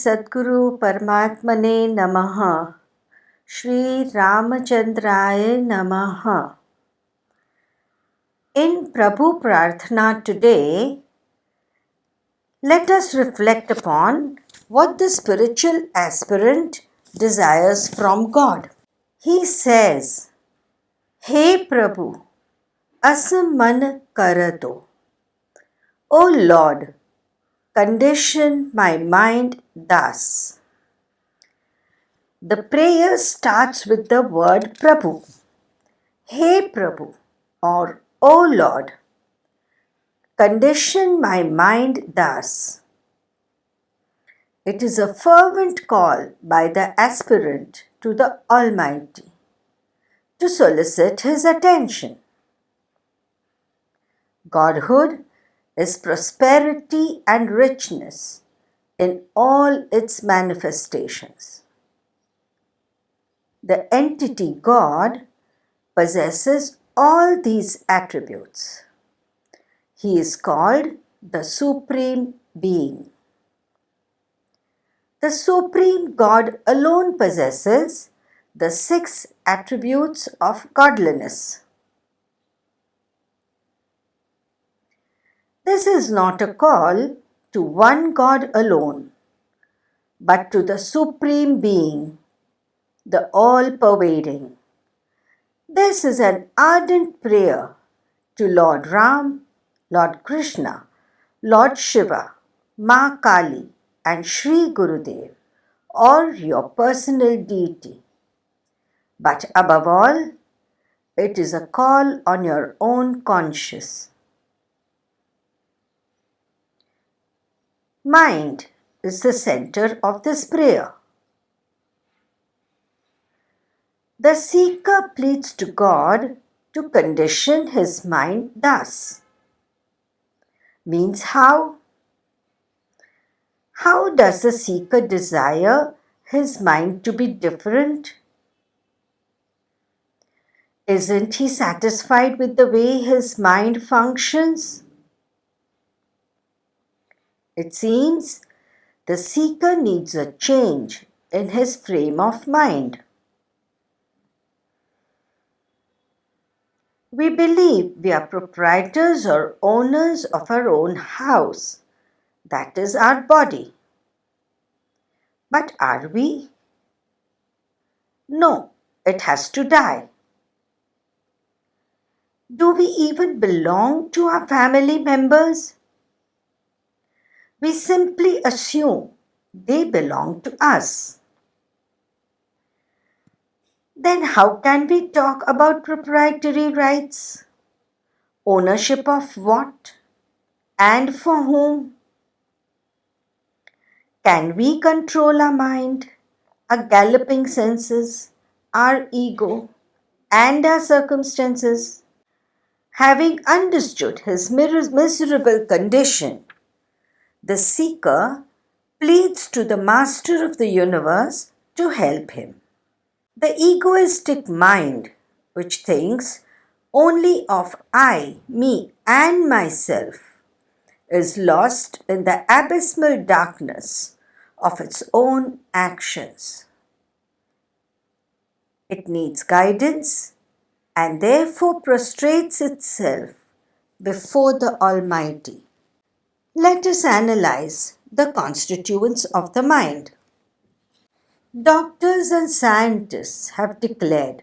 Sadguru Paramatmane Namaha. Shri Ramachandraya Namaha. In Prabhu Prarthana today, let us reflect upon what the spiritual aspirant desires from God. He says, Hey Prabhu, Asa Mann Kar Do. O Lord, condition my mind thus. The prayer starts with the word Prabhu. Hey Prabhu, or O Lord, condition my mind thus. It is a fervent call by the aspirant to the Almighty to solicit His attention. Godhood is prosperity and richness in all its manifestations. The entity God possesses all these attributes. He is called the Supreme Being. The Supreme God alone possesses the 6 attributes of godliness. This is not a call to one God alone, but to the Supreme Being, the all-pervading. This is an ardent prayer to Lord Ram, Lord Krishna, Lord Shiva, Ma Kali, and Shri Gurudev, or your personal deity. But above all, it is a call on your own conscience. Mind is the center of this prayer. The seeker pleads to God to condition his mind thus. Means how? How does the seeker desire his mind to be different? Isn't he satisfied with the way his mind functions? It seems the seeker needs a change in his frame of mind. We believe we are proprietors or owners of our own house, that is our body. But are we? No, it has to die. Do we even belong to our family members? We simply assume they belong to us. Then how can we talk about proprietary rights? Ownership of what? And for whom? Can we control our mind, our galloping senses, our ego, and our circumstances? Having understood his miserable condition, the seeker pleads to the Master of the universe to help him. The egoistic mind, which thinks only of I, me, and myself, is lost in the abysmal darkness of its own actions. It needs guidance and therefore prostrates itself before the Almighty. Let us analyze the constituents of the mind. Doctors and scientists have declared,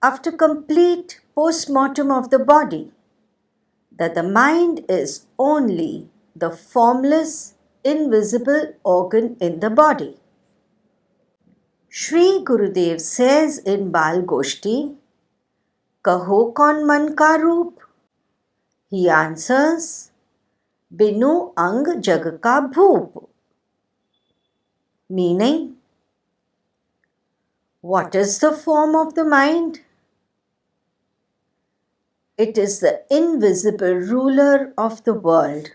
after complete post-mortem of the body, that the mind is only the formless, invisible organ in the body. Shri Gurudev says in Bal Goshti, Kaho kaun man ka roop? He answers, Binu ang jag ka bhoop. Meaning, what is the form of the mind? It is the invisible ruler of the world.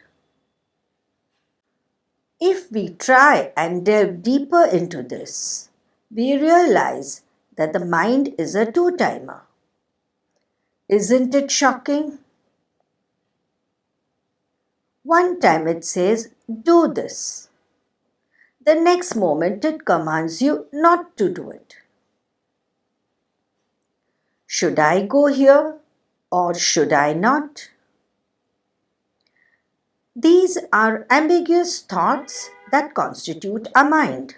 If we try and delve deeper into this, we realize that the mind is a two-timer. Isn't it shocking? One time it says, do this. the next moment it commands you not to do it. Should I go here or should I not? These are ambiguous thoughts that constitute a mind.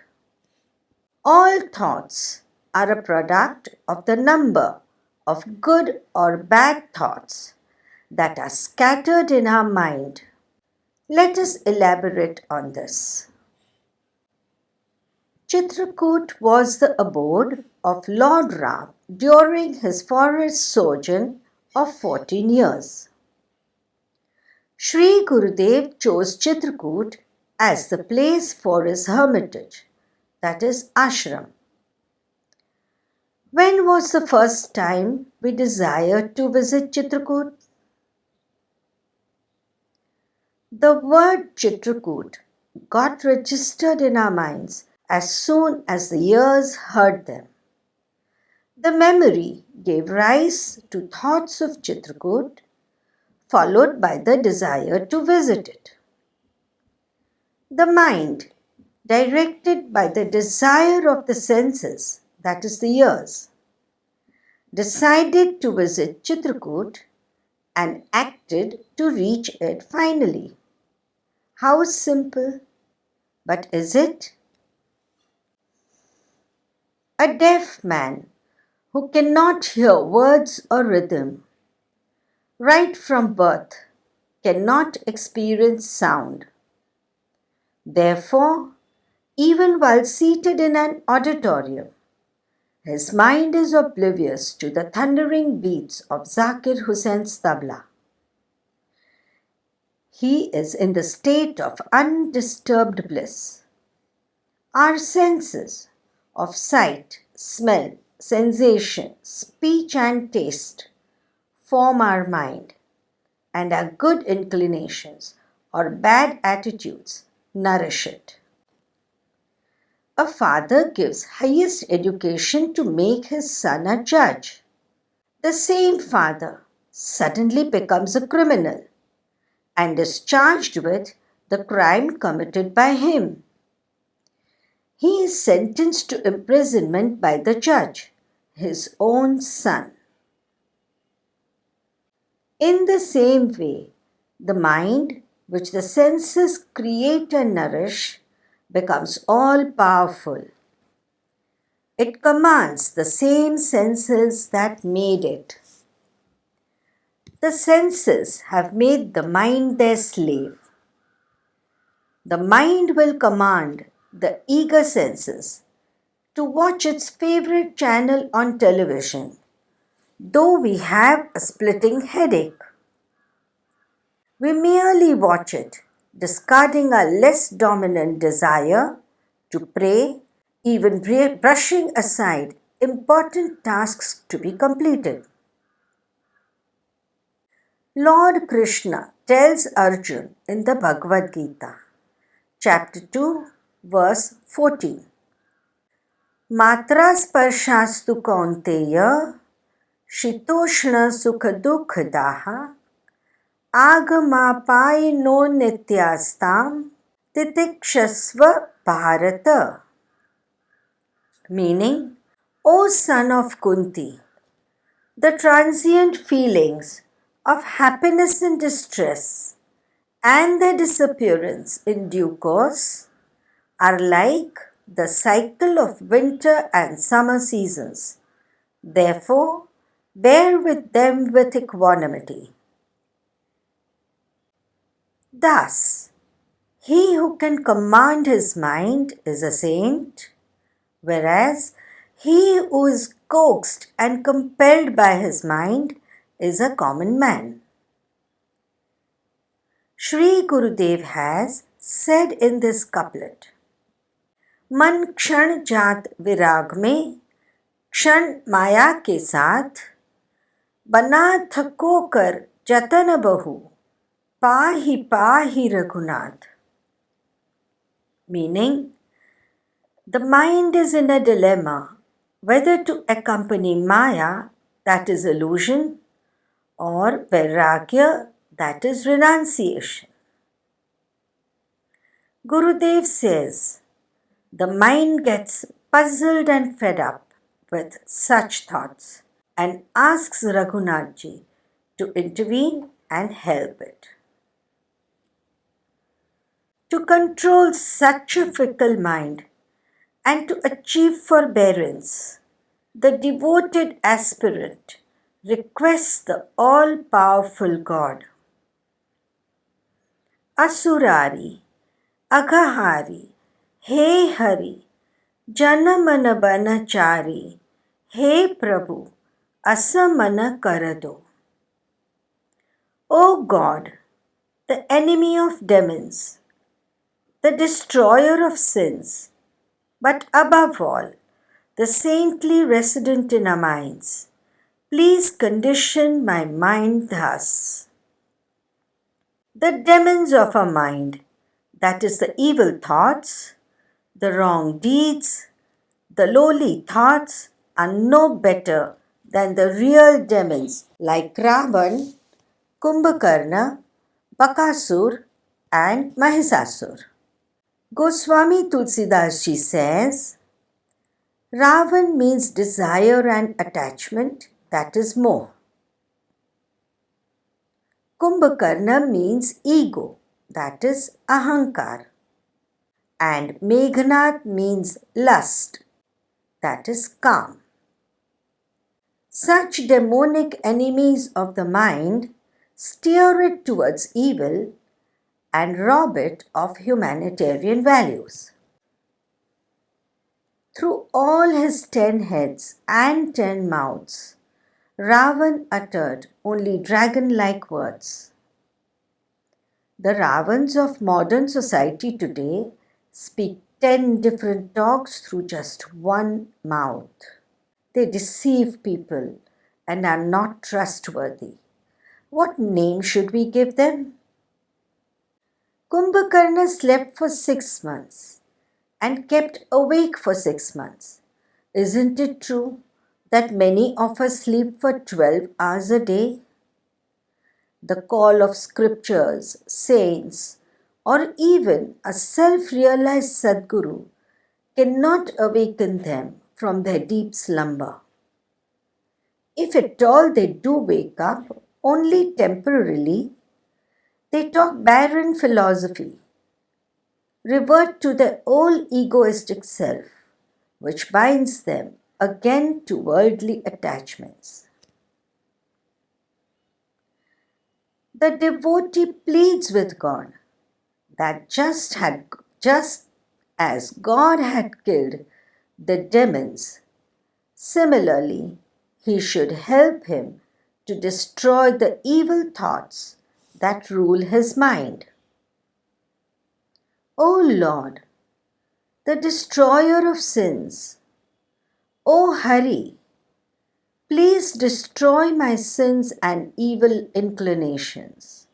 All thoughts are a product of the number of good or bad thoughts that are scattered in our mind. Let us elaborate on this. Chitrakoot was the abode of Lord Ram during his forest sojourn of 14 years. Shri Gurudev chose Chitrakoot as the place for his hermitage, that is ashram. When was the first time we desired to visit Chitrakoot? The word Chitrakoot got registered in our minds as soon as the ears heard them. The memory gave rise to thoughts of Chitrakoot, followed by the desire to visit it. The mind, directed by the desire of the senses, that is the ears, decided to visit Chitrakoot and acted to reach it finally. How simple, but is it? A deaf man who cannot hear words or rhythm, right from birth, cannot experience sound. Therefore, even while seated in an auditorium, his mind is oblivious to the thundering beats of Zakir Hussein's tabla. He is in the state of undisturbed bliss. Our senses of sight, smell, sensation, speech and taste form our mind, and our good inclinations or bad attitudes nourish it. A father gives highest education to make his son a judge. The same father suddenly becomes a criminal and is charged with the crime committed by him. He is sentenced to imprisonment by the judge, his own son. In the same way, the mind, which the senses create and nourish, becomes all-powerful. It commands the same senses that made it. The senses have made the mind their slave. The mind will command the eager senses to watch its favorite channel on television, though we have a splitting headache. We merely watch it, discarding our less dominant desire to pray, even brushing aside important tasks to be completed. Lord Krishna tells Arjun in the Bhagavad Gita, chapter 2, verse 14, Matra sparshastu kaunteya shitoshna sukha dukkha agamapaino nityastam titikshasva bharata. Meaning, O son of Kunti, the transient feelings of happiness and distress and their disappearance in due course are like the cycle of winter and summer seasons. Therefore, bear with them with equanimity. Thus, he who can command his mind is a saint, whereas he who is coaxed and compelled by his mind is a common man. Shri Gurudev has said in this couplet, मन क्षण जात विराग में क्षण माया के साथ बना थको कर जतन बहु पाहि Raghunath. Meaning, the mind is in a dilemma whether to accompany Maya, that is illusion, or Vairagya, that is renunciation. Gurudev says, The mind gets puzzled and fed up with such thoughts and asks Raghunathji to intervene and help it. To control such a fickle mind and to achieve forbearance, the devoted aspirant requests the all-powerful God. Asurari, Aghahari, He Hari, Janamana Banachari, He Prabhu, Asa Mann Kar Do. O God, the enemy of demons, the destroyer of sins, but above all, the saintly resident in our minds, please condition my mind thus. The demons of our mind, that is the evil thoughts, the wrong deeds, the lowly thoughts are no better than the real demons like Ravan, Kumbhakarna, Bakasur and Mahisasur. Goswami Tulsidasji says, Ravan means desire and attachment, that is moh. Kumbhakarna means ego, that is ahankar. And Meghnad means lust, that is kam. Such demonic enemies of the mind steer it towards evil and rob it of humanitarian values. Through all his 10 heads and 10 mouths, Ravan uttered only dragon-like words. The Ravans of modern society today speak 10 different talks through just one mouth. They deceive people and are not trustworthy. What name should we give them? Kumbhakarna slept for 6 months and kept awake for 6 months. Isn't it true that many of us sleep for 12 hours a day? The call of scriptures, saints, or even a self-realized Sadguru cannot awaken them from their deep slumber. If at all they do wake up, only temporarily, they talk barren philosophy, revert to their old egoistic self, which binds them again to worldly attachments. The devotee pleads with God that just as God had killed the demons, similarly, he should help him to destroy the evil thoughts that rule his mind. O Lord, the destroyer of sins, O Hari, please destroy my sins and evil inclinations.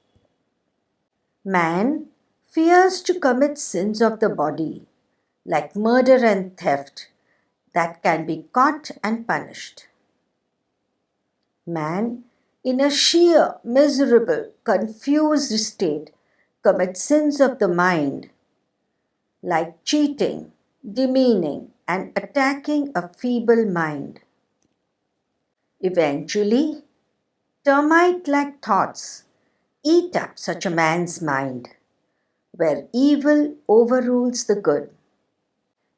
Man fears to commit sins of the body, like murder and theft, that can be caught and punished. Man, in a sheer, miserable, confused state, commits sins of the mind, like cheating, demeaning, and attacking a feeble mind. Eventually, termite-like thoughts eat up such a man's mind, where evil overrules the good.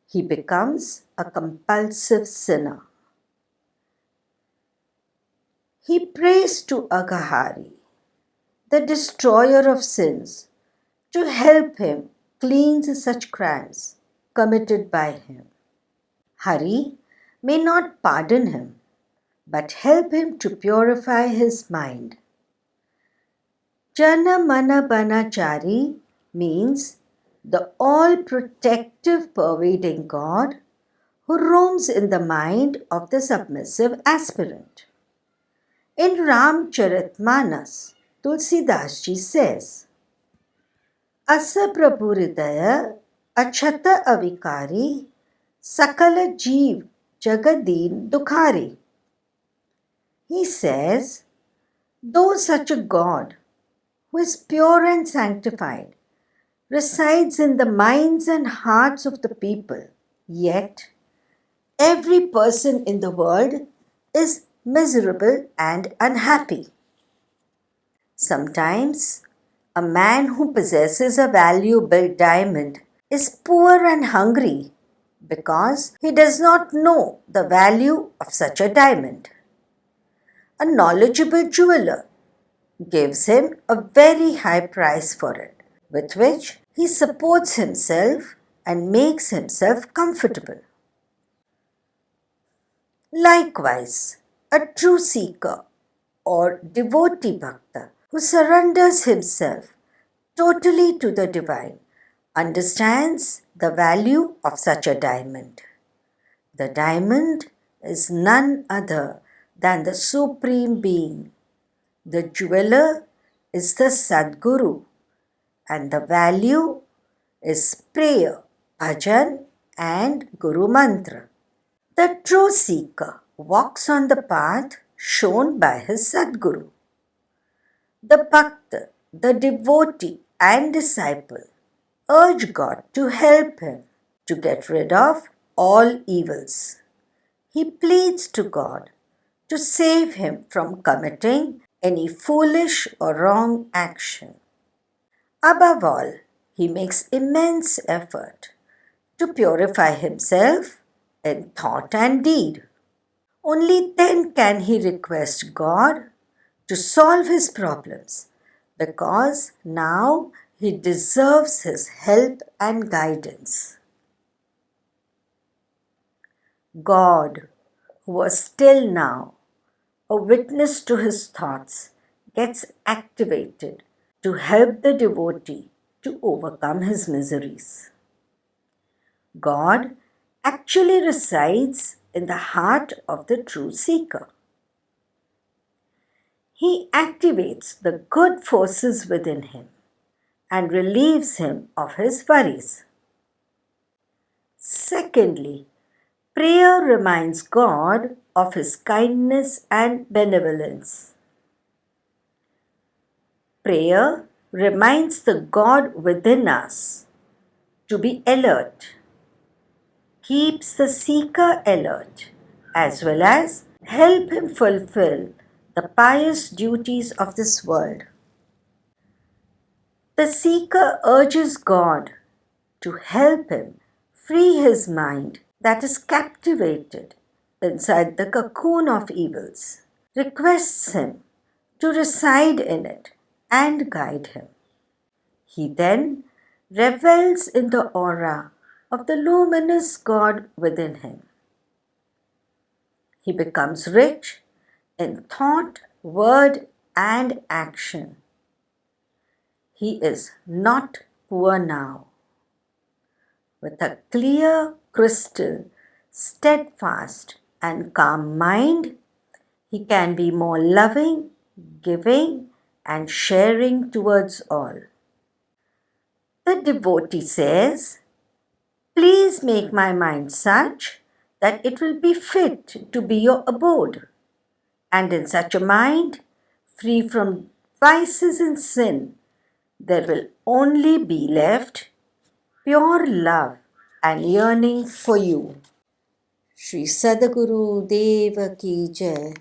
He becomes a compulsive sinner. He prays to Aghahari, the destroyer of sins, to help him cleanse such crimes committed by him. Hari may not pardon him, but help him to purify his mind. Jana Mana Banachari means the all-protective, pervading God who roams in the mind of the submissive aspirant. In Ramcharitmanas, Tulsidasji says, Asa Prabhu Hridaya Achata Avikari Sakala Jeev Jagadin Dukhari. He says, though such a God, who is pure and sanctified, resides in the minds and hearts of the people, yet every person in the world is miserable and unhappy. Sometimes, a man who possesses a valuable diamond is poor and hungry because he does not know the value of such a diamond. A knowledgeable jeweler gives him a very high price for it, with which he supports himself and makes himself comfortable. Likewise, a true seeker or devotee bhakta who surrenders himself totally to the divine understands the value of such a diamond. The diamond is none other than the Supreme Being. The jeweler is the Sadguru, and the value is prayer, bhajan, and Guru Mantra. The true seeker walks on the path shown by his Sadguru. The Bhakta, the devotee and disciple urge God to help him to get rid of all evils. He pleads to God to save him from committing any foolish or wrong action. Above all, he makes immense effort to purify himself in thought and deed. Only then can he request God to solve his problems, because now he deserves his help and guidance. God, who was till now a witness to his thoughts, gets activated to help the devotee to overcome his miseries. God actually resides in the heart of the true seeker. He activates the good forces within him and relieves him of his worries. Secondly, prayer reminds God of his kindness and benevolence. Prayer reminds the God within us to be alert, keeps the seeker alert, as well as help him fulfill the pious duties of this world. The seeker urges God to help him free his mind that is captivated inside the cocoon of evils, requests him to reside in it and guide him. He then revels in the aura of the luminous God within him. He becomes rich in thought, word, and action. He is not poor now. With a clear, crystal, steadfast, and calm mind, he can be more loving, giving, and sharing towards all. The devotee says, "Please make my mind such that it will be fit to be your abode. And in such a mind, free from vices and sin, there will only be left pure love and yearning for you." Shri Sadgurudev ki jai.